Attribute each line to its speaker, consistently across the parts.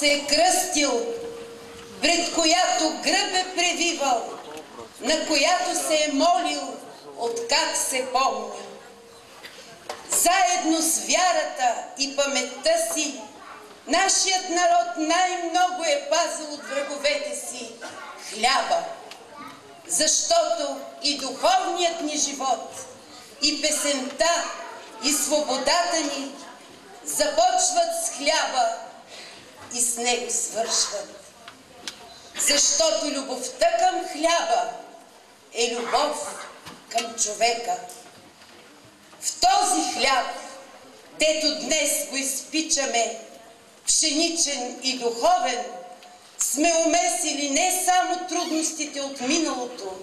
Speaker 1: се е кръстил, пред която гръб е превивал, на която се е молил, откак се помня. Заедно с вярата и паметта си, нашият народ най-много е пазил от враговете си хляба, защото и духовният ни живот, и песента, и свободата ни започват с хляба и с него свършват. Защото любовта към хляба е любов към човека. В този хляб, дето днес го изпичаме, пшеничен и духовен, сме умесили не само трудностите от миналото,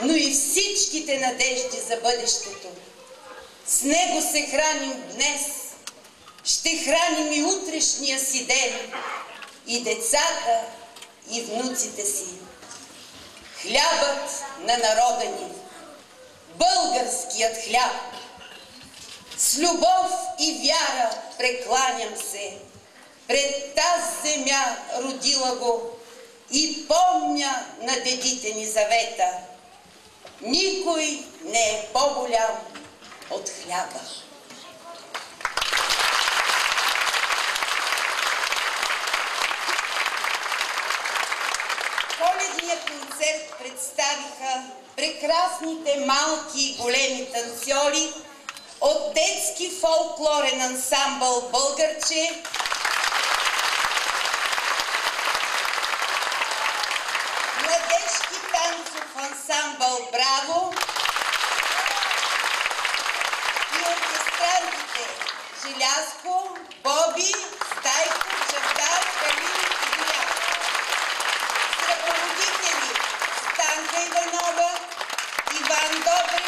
Speaker 1: но и всичките надежди за бъдещето. С него се храним днес, ще храним и утрешния си ден, и децата, и внуците си. Хлябът на народа ни, българският хляб. С любов и вяра прекланям се пред тази земя, родила го, и помня на дедите ни завета. Никой не е по-голям от хляба. Коледният концерт представиха прекрасните малки и големи танцори от детски фолклорен ансамбъл „Българче“, младежки танцов ансамбъл „Браво“ и оркестрантите Желязко, Боби, Стайко, Чавдар, Калин и Голян. С ръководители Станка Иванова, Иван Добрев,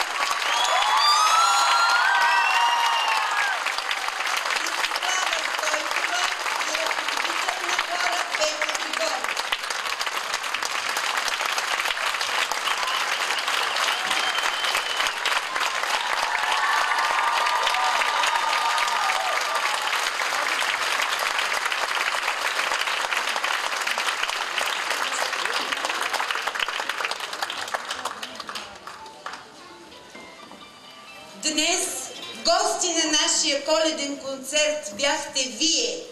Speaker 1: днес гости на нашия коледен концерт бяхте вие,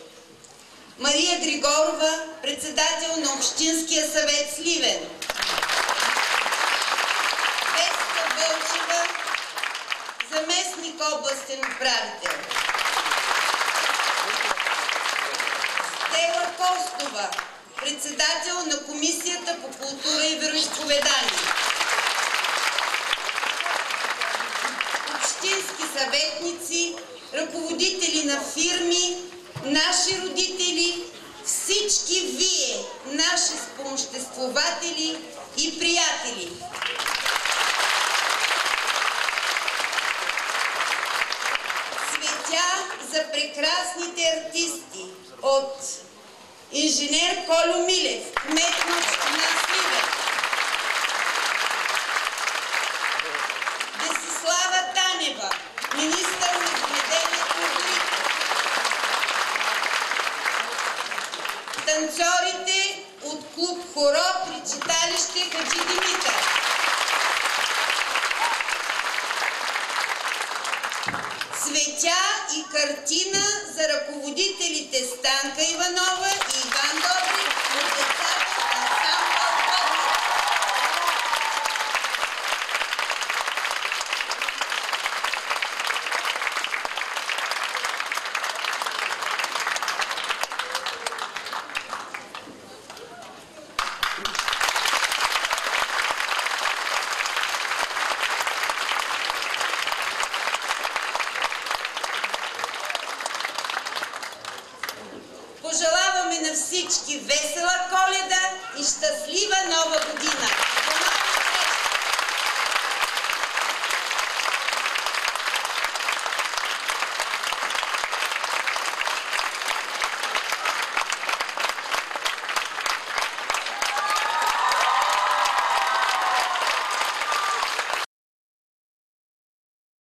Speaker 1: Мария Григорова, председател на Общинския съвет Сливен, Веска Вълчева, заместник областен управител, Стела Костова, председател на Комисията по култура и вероизповедание, общински съветници, ръководители на фирми, наши родители, всички вие, наши спомоществователи и приятели. Цветя за прекрасните артисти от инженер Колю Милев, кмет на община Сливен, Десислава Танева, министър на земеделието и горите, танцорите от клуб Хоро при читалище Хаджи Димитър, цветя и картина за ръководителите Станка Иванова и Иван Добрев от децата ансамбъл „Българче“. Пожелаваме на всички весела Коледа и щастлива Нова година!